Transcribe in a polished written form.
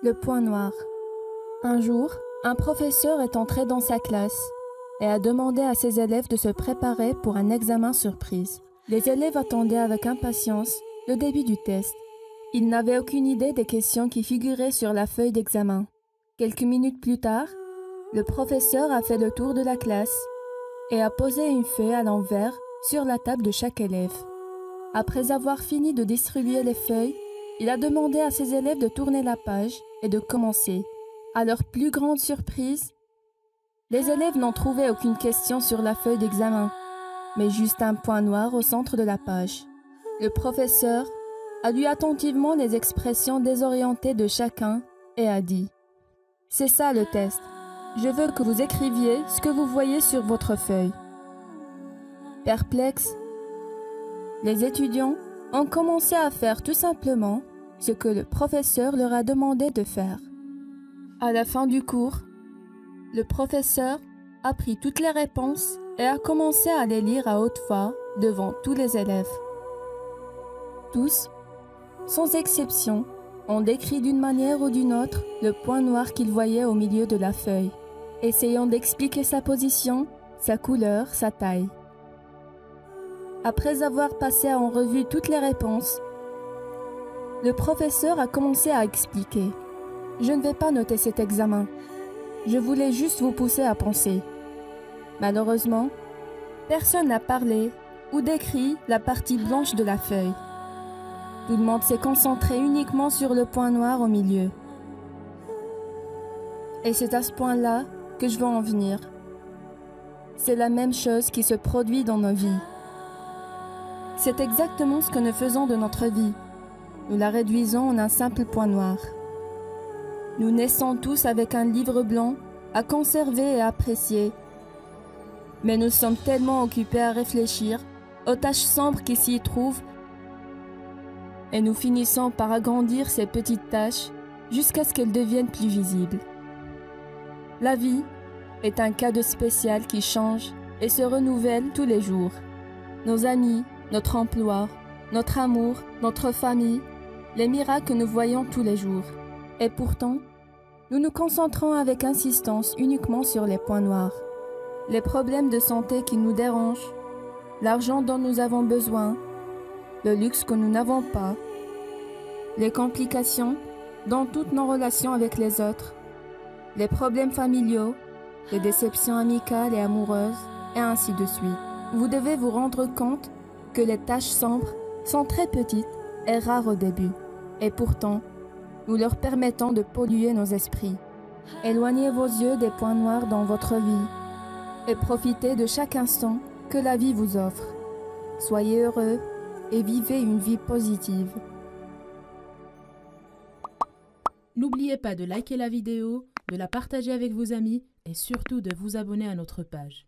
Le point noir. Un jour, un professeur est entré dans sa classe et a demandé à ses élèves de se préparer pour un examen surprise. Les élèves attendaient avec impatience le début du test. Ils n'avaient aucune idée des questions qui figuraient sur la feuille d'examen. Quelques minutes plus tard, le professeur a fait le tour de la classe et a posé une feuille à l'envers sur la table de chaque élève. Après avoir fini de distribuer les feuilles, il a demandé à ses élèves de tourner la page et de commencer. À leur plus grande surprise, les élèves n'ont trouvé aucune question sur la feuille d'examen, mais juste un point noir au centre de la page. Le professeur a lu attentivement les expressions désorientées de chacun et a dit « C'est ça le test. Je veux que vous écriviez ce que vous voyez sur votre feuille. » Perplexes, les étudiants ont commencé à faire tout simplement ce que le professeur leur a demandé de faire. À la fin du cours, le professeur a pris toutes les réponses et a commencé à les lire à haute voix devant tous les élèves. Tous, sans exception, ont décrit d'une manière ou d'une autre le point noir qu'ils voyaient au milieu de la feuille, essayant d'expliquer sa position, sa couleur, sa taille. Après avoir passé en revue toutes les réponses, le professeur a commencé à expliquer. « Je ne vais pas noter cet examen. Je voulais juste vous pousser à penser. » Malheureusement, personne n'a parlé ou décrit la partie blanche de la feuille. Tout le monde s'est concentré uniquement sur le point noir au milieu. Et c'est à ce point-là que je veux en venir. C'est la même chose qui se produit dans nos vies. C'est exactement ce que nous faisons de notre vie. Nous la réduisons en un simple point noir. Nous naissons tous avec un livre blanc à conserver et à apprécier. Mais nous sommes tellement occupés à réfléchir aux taches sombres qui s'y trouvent et nous finissons par agrandir ces petites taches jusqu'à ce qu'elles deviennent plus visibles. La vie est un cadeau spécial qui change et se renouvelle tous les jours. Nos amis, notre emploi, notre amour, notre famille, les miracles que nous voyons tous les jours. Et pourtant, nous nous concentrons avec insistance uniquement sur les points noirs. Les problèmes de santé qui nous dérangent, l'argent dont nous avons besoin, le luxe que nous n'avons pas, les complications dans toutes nos relations avec les autres, les problèmes familiaux, les déceptions amicales et amoureuses, et ainsi de suite. Vous devez vous rendre compte que les taches sombres sont très petites et rares au début, et pourtant, nous leur permettons de polluer nos esprits. Éloignez vos yeux des points noirs dans votre vie et profitez de chaque instant que la vie vous offre. Soyez heureux et vivez une vie positive. N'oubliez pas de liker la vidéo, de la partager avec vos amis et surtout de vous abonner à notre page.